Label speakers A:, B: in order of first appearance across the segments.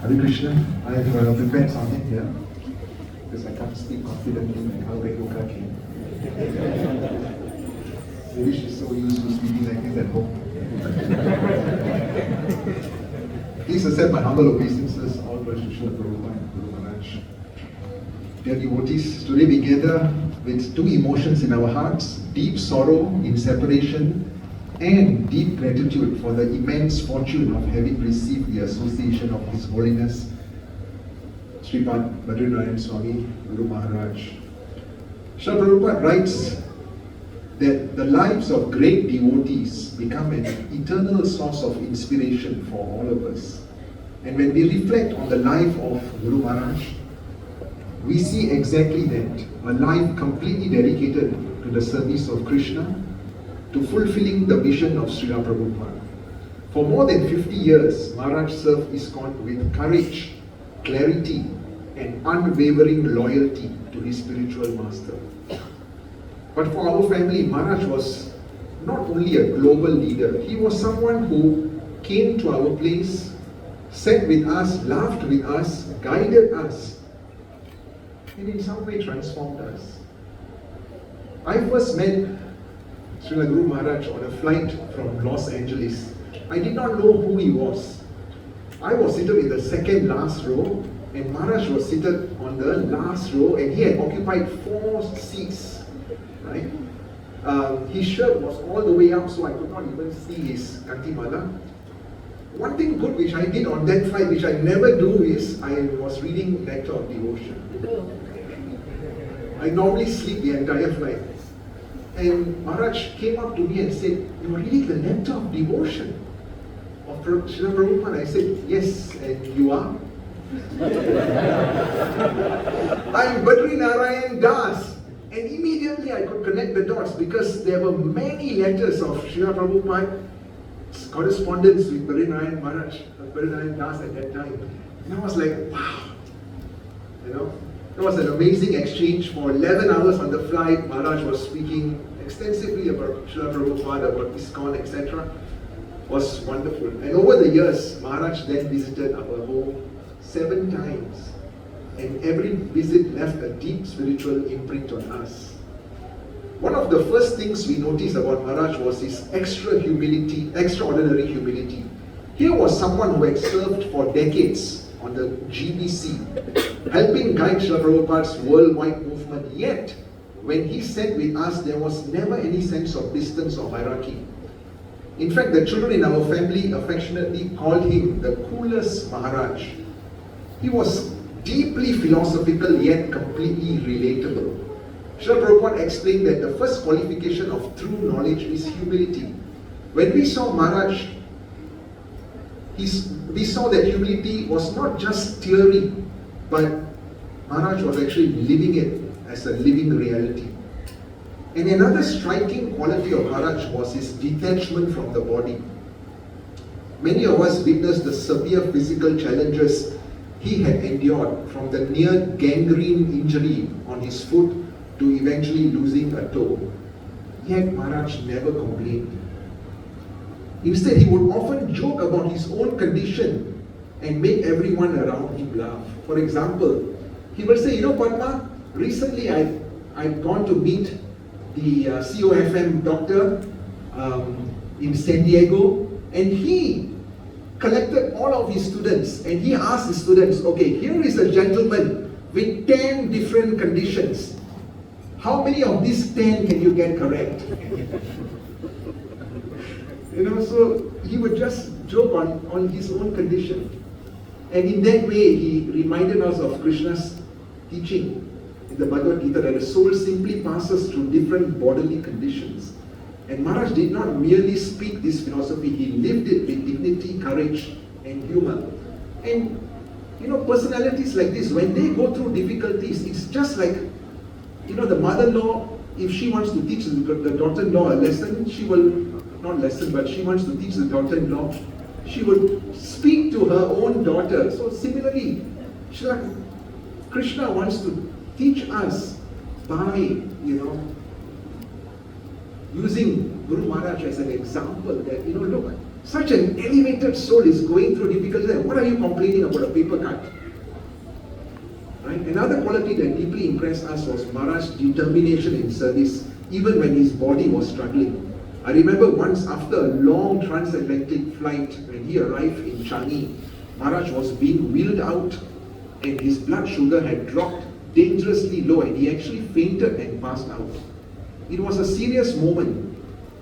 A: Hare Krishna. I have prepared something here because I can't speak confidently like how Regoka came. Maybe she's so used to speaking like this at home. Please accept my humble obeisances, all worship Srila Prabhupada and Guru Maharaj. Dear devotees, today we gather with two emotions in our hearts: deep sorrow in separation and deep gratitude for the immense fortune of having received the association of His Holiness Sripad BHADRINARAYAN Swami Guru Maharaj. Srila Prabhupada writes that the lives of great devotees become an eternal source of inspiration for all of us. And when we reflect on the life of Guru Maharaj, we see exactly that, a life completely dedicated to the service of Krishna, to fulfilling the vision of Srila Prabhupada. For more than 50 years, Maharaj served ISKCON with courage, clarity, and unwavering loyalty to his spiritual master. But for our family, Maharaj was not only a global leader, he was someone who came to our place, sat with us, laughed with us, guided us, and in some way transformed us. I first met Srila Guru Maharaj on a flight from Los Angeles. I did not know who he was. I was seated in the second last row, and Maharaj was seated on the last row, and he had occupied 4 seats. Right? His shirt was all the way up, so I could not even see his kantimala. One thing good which I did on that flight, which I never do, is I was reading Nectar of Devotion. I normally sleep the entire flight. And Maharaj came up to me and said, "You are reading the Nectar of Devotion of Srila Prabhupada?" I said, "Yes, and you are?" "I'm BHADRINARAYAN Das." And immediately I could connect the dots because there were many letters of Srila Prabhupada's correspondence with BHADRINARAYAN Maharaj, BHADRINARAYAN Das at that time. And I was like, wow. It was an amazing exchange. For 11 hours on the flight, Maharaj was speaking extensively about Srila Prabhupada, about ISKCON, etc. It was wonderful. And over the years, Maharaj then visited our home 7 times. And every visit left a deep spiritual imprint on us. One of the first things we noticed about Maharaj was his extraordinary humility. Here was someone who had served for decades on the GBC, helping guide Srila Prabhupada's worldwide movement. Yet, when he sat with us, there was never any sense of distance or hierarchy. In fact, the children in our family affectionately called him the coolest Maharaj. He was deeply philosophical yet completely relatable. Srila Prabhupada explained that the first qualification of true knowledge is humility. When we saw Maharaj, we saw that humility was not just theory, but Maharaj was actually living it as a living reality. And another striking quality of Maharaj was his detachment from the body. Many of us witnessed the severe physical challenges he had endured, from the near gangrene injury on his foot to eventually losing a toe. Yet Maharaj never complained. Instead, he would often joke about his own condition and make everyone around him laugh. For example, he would say, "Padma, recently I'd gone to meet the COFM doctor in San Diego, and he collected all of his students and he asked his students, okay, here is a gentleman with 10 different conditions. How many of these 10 can you get correct?" So he would just joke on his own condition. And in that way, he reminded us of Krishna's teaching in the Bhagavad Gita that the soul simply passes through different bodily conditions. And Maharaj did not merely speak this philosophy, he lived it with dignity, courage, and humor. And personalities like this, when they go through difficulties, it's just like, the mother-in-law, if she wants to teach the daughter-in-law a lesson, she wants to teach the daughter-in-law, she would speak to her own daughter. So similarly, Krishna wants to teach us by, using Guru Maharaj as an example that, look, Such an elevated soul is going through difficulties. What are you complaining about a paper cut? Right? Another quality that deeply impressed us was Maharaj's determination in service, even when his body was struggling. I remember once after a long transatlantic flight, when he arrived in Changi, Maharaj was being wheeled out and his blood sugar had dropped dangerously low and he actually fainted and passed out. It was a serious moment,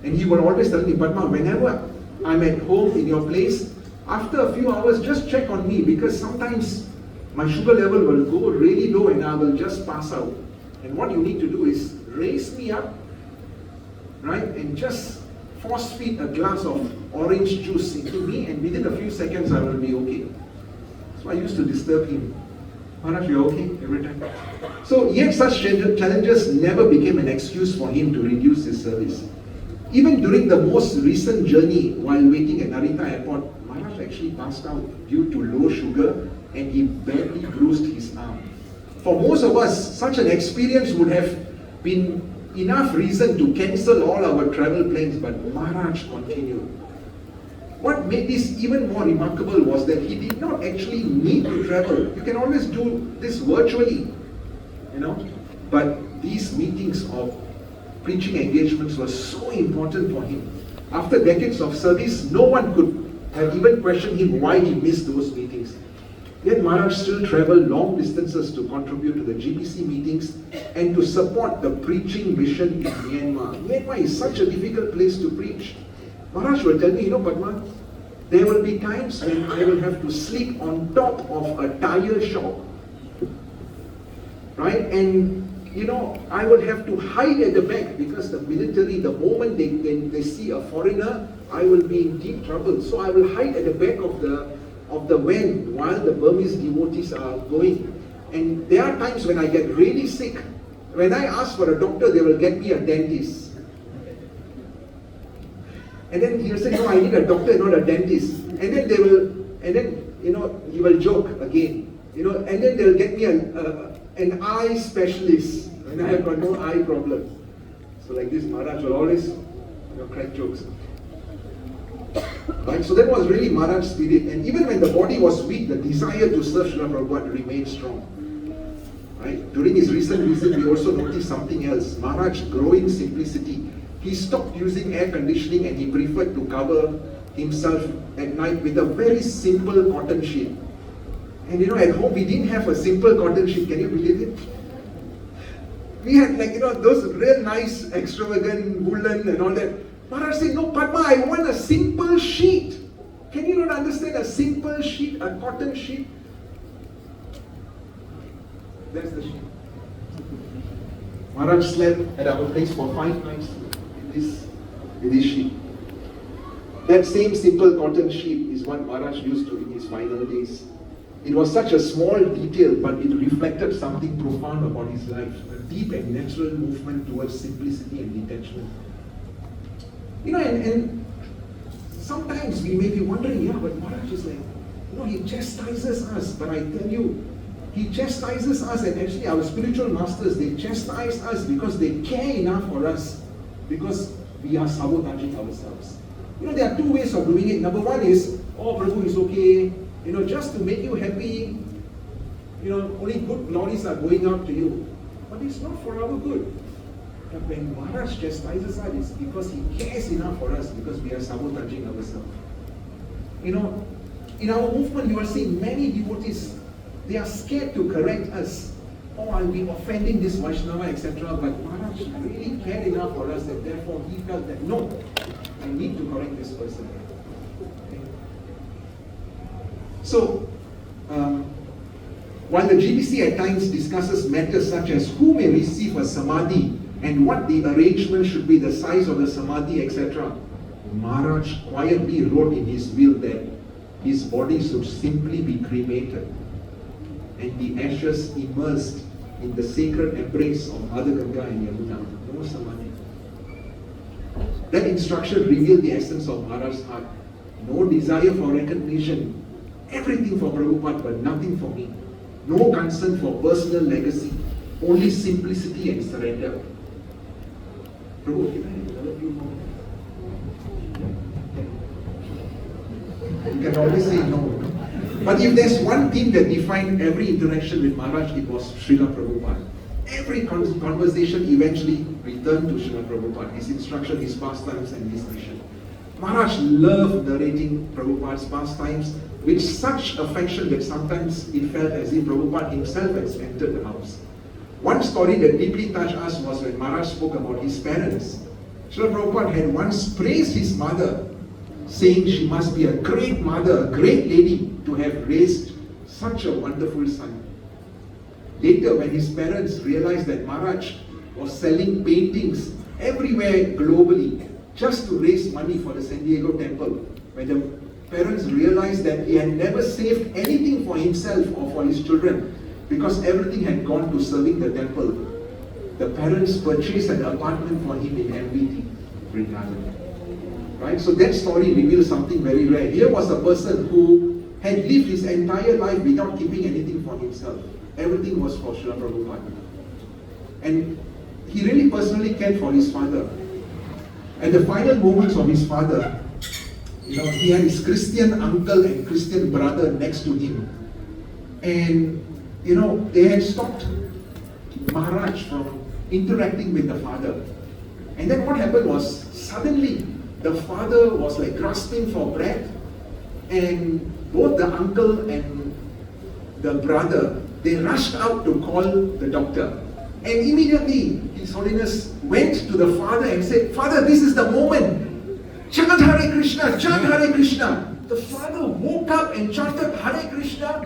A: and he would always tell me, Padma, whenever I'm at home in your place, after a few hours just check on me, because sometimes my sugar level will go really low and I will just pass out. And what you need to do is raise me up, right, and just force feed a glass of orange juice into me, and within a few seconds I will be okay. So I used to disturb him. Maharaj, you're okay every time. So yet such challenges never became an excuse for him to reduce his service. Even during the most recent journey, while waiting at Narita Airport, Maharaj actually passed out due to low sugar and he badly bruised his arm. For most of us, such an experience would have been enough reason to cancel all our travel plans, but Maharaj continued. What made this even more remarkable was that he did not actually need to travel. You can always do this virtually, but these meetings of preaching engagements were so important for him. After decades of service, no one could have even questioned him why he missed those meetings. Yet Maharaj still traveled long distances to contribute to the GBC meetings and to support the preaching mission in Myanmar. Myanmar is such a difficult place to preach. Maharaj will tell me, Padma, there will be times when I will have to sleep on top of a tire shop. Right? And I will have to hide at the back because the military, the moment they see a foreigner, I will be in deep trouble. So I will hide at the back of the van while the Burmese devotees are going. And there are times when I get really sick. When I ask for a doctor, they will get me a dentist. And then he'll say, no, I need a doctor, not a dentist. And then he will joke again. And then they'll get me an eye specialist when I have got no eye problem. So like this, Maharaj will always crack jokes. Right? So that was really Maharaj's spirit. And even when the body was weak, the desire to serve Srila Prabhupada remained strong. Right? During his recent visit, we also noticed something else. Maharaj growing simplicity. He stopped using air conditioning and he preferred to cover himself at night with a very simple cotton sheet. And at home we didn't have a simple cotton sheet. Can you believe it? We had those real nice extravagant woolen and all that. Maharaj said, no, Padma, I want a simple sheet. Can you not understand a simple sheet, a cotton sheet? That's the sheet. Maharaj slept at our place for 5 nights with this sheet. That same simple cotton sheet is what Maharaj used during his final days. It was such a small detail, but it reflected something profound about his life, a deep and natural movement towards simplicity and detachment. And sometimes we may be wondering, but Maharaj is like, he chastises us, but I tell you, he chastises us, and actually our spiritual masters, they chastise us because they care enough for us, because we are sabotaging ourselves. There are 2 ways of doing it. Number one is, Prabhu is okay, just to make you happy, only good glories are going out to you. But it's not for our good. But when Maharaj chastises us, it's because he cares enough for us, because we are sabotaging ourselves. In our movement, you will see many devotees, they are scared to correct us. I'll be offending this Vaishnava, etc. But Maharaj really cared enough for us, and therefore he felt that, no, I need to correct this person. Okay. So, while the GBC at times discusses matters such as who may receive a samadhi and what the arrangement should be, the size of the samadhi, etc., Maharaj quietly wrote in his will that his body should simply be cremated and the ashes immersed in the sacred embrace of Mother Ganga and Yamuna. No samadhi. That instruction revealed the essence of Maharaj's heart. No desire for recognition, everything for Prabhupada but nothing for me. No concern for personal legacy, only simplicity and surrender. Prabhu, can I have another few more? You can always say no. But if there's one thing that defined every interaction with Maharaj, it was Srila Prabhupada. Every conversation eventually returned to Srila Prabhupada, his instruction, his pastimes, and his mission. Maharaj loved narrating Prabhupada's pastimes with such affection that sometimes it felt as if Prabhupada himself has entered the house. One story that deeply touched us was when Maharaj spoke about his parents. Srila Prabhupada had once praised his mother, saying she must be a great mother, a great lady to have raised such a wonderful son. Later, when his parents realized that Maharaj was selling paintings everywhere globally just to raise money for the San Diego temple, when the parents realized that he had never saved anything for himself or for his children because everything had gone to serving the temple, the parents purchased an apartment for him in MVT, Vrindavan. Right? So that story reveals something very rare. Here was a person who had lived his entire life without keeping anything for himself. Everything was for Srila Prabhupada. And he really personally cared for his father. At the final moments of his father, he had his Christian uncle and Christian brother next to him. And, they had stopped Maharaj from interacting with the father. And then what happened was, suddenly, the father was like grasping for breath, and both the uncle and the brother, they rushed out to call the doctor. And immediately, His Holiness went to the father and said, "Father, this is the moment. Chant Hare Krishna, chant Hare Krishna." The father woke up and chanted Hare Krishna.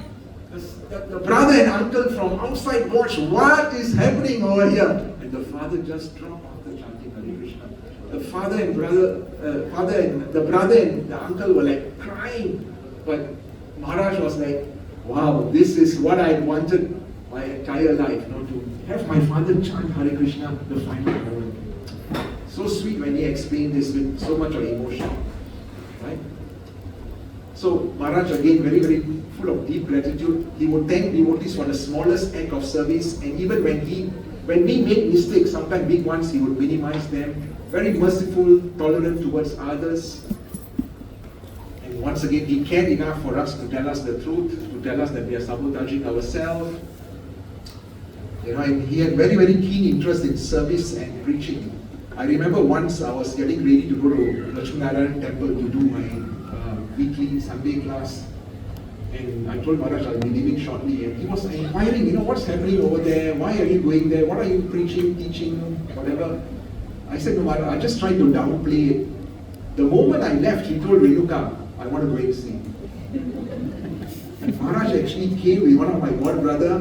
A: The brother and uncle from outside watched, what is happening over here? And the father just dropped after chanting Hare Krishna. The brother and the uncle were like crying. But Maharaj was like, wow, this is what I wanted my entire life, to have my father chant Hare Krishna the final moment. So sweet when he explained this with so much of emotion. Right? So Maharaj, again, very, very full of deep gratitude. He would thank devotees for the smallest act of service, and even when we made mistakes, sometimes big ones, he would minimize them. Very merciful, tolerant towards others. And once again, he cared enough for us to tell us the truth, to tell us that we are sabotaging ourselves. And he had very, very keen interest in service and preaching. I remember once I was getting ready to go to VISIONARYAN temple to do my weekly Sunday class. And I told Maharaj I'll be leaving shortly. And he was inquiring, what's happening over there? Why are you going there? What are you preaching, teaching, whatever? I said to Maharaj, I just tried to downplay it. The moment I left, he told Renuka, I want to go and see. And Maharaj actually came with one of my god brother,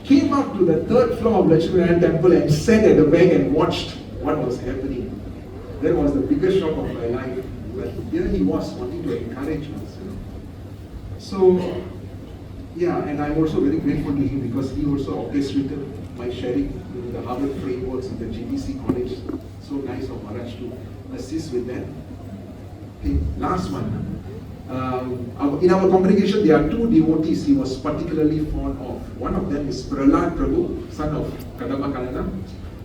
A: came up to the third floor of Lakshminarayan temple and sat at the back and watched what was happening. That was the biggest shock of my life. But here he was wanting to encourage us. So, and I'm also very grateful to him because he also orchestrated my sharing in the Harvard frameworks in the GBC college. So nice of Maharaj to assist with that. Okay, last one. In our congregation, there are two devotees he was particularly fond of. One of them is Prahlad Prabhu, son of Kadamba Kalana,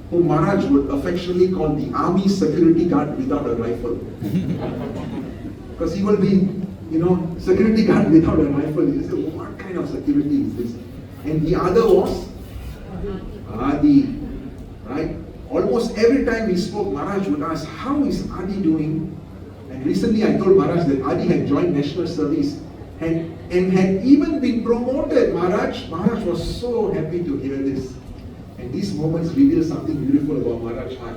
A: whom Maharaj would affectionately call the army security guard without a rifle. Because he will be, security guard without a rifle. You say, what kind of security is this? And the other was Adi, right? Almost every time we spoke, Maharaj would ask, how is Adi doing? And recently I told Maharaj that Adi had joined national service and had even been promoted. Maharaj was so happy to hear this. And these moments reveal something beautiful about Maharaj heart.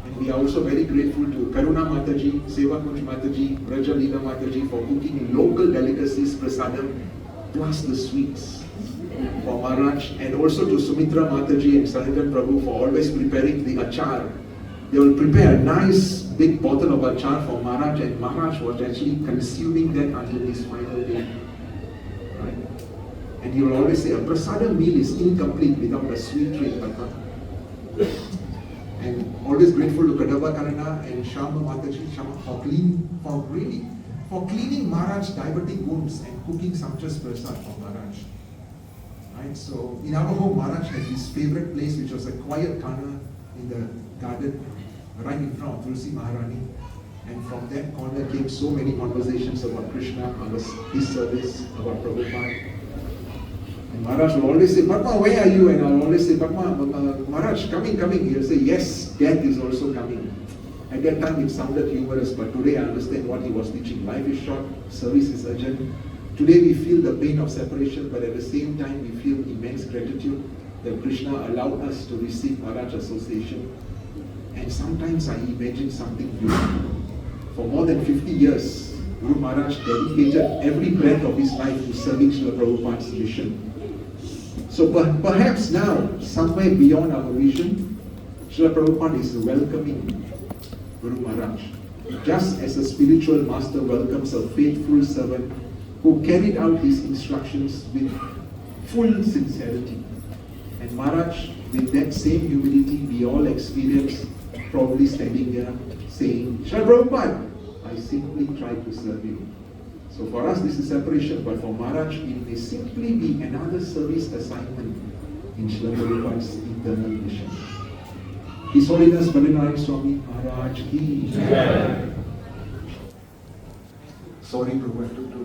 A: And we are also very grateful to Karuna Mataji, Seva Kunj Mataji, Raja Leela Mataji for cooking local delicacies, prasadam, plus the sweets for Maharaj, and also to Sumitra Mataji and Sanatan Prabhu for always preparing the achar. They will prepare a nice big bottle of achar for Maharaj, and Maharaj was actually consuming that until his final day. Right? And he will always say, a prasadam meal is incomplete without a sweet treat, Padma. And always grateful to Kadamba Karana and Shama Mataji for cleaning Maharaj's diabetic wounds and cooking sumptuous prasad for Maharaj. Right? So in our home, Maharaj had his favorite place, which was a quiet corner in the garden, right in front of Tulsi Maharani. And from that corner came so many conversations about Krishna, his service, about Prabhupada. And Maharaj will always say, Padma, where are you? And I'll always say, Padma, Maharaj, coming. He'll say, yes, death is also coming. At that time it sounded humorous, but today I understand what he was teaching. Life is short, service is urgent. Today we feel the pain of separation, but at the same time we feel immense gratitude that Krishna allowed us to receive Maharaj association. And sometimes I imagine something beautiful. For more than 50 years, Guru Maharaj dedicated every breath of his life to serving Srila Prabhupada's mission. So perhaps now, somewhere beyond our vision, Srila Prabhupada is welcoming Guru Maharaj, just as a spiritual master welcomes a faithful servant who carried out his instructions with full sincerity. And Maharaj, with that same humility we all experience, probably standing there saying, Srila Prabhupada, I simply try to serve you. So for us this is separation, but for Maharaj it may simply be another service assignment in Srila Prabhupada's eternal mission. His Holiness BHADRINARAYAN Swami Maharaj ki. Sorry, Prabhu, I took too long.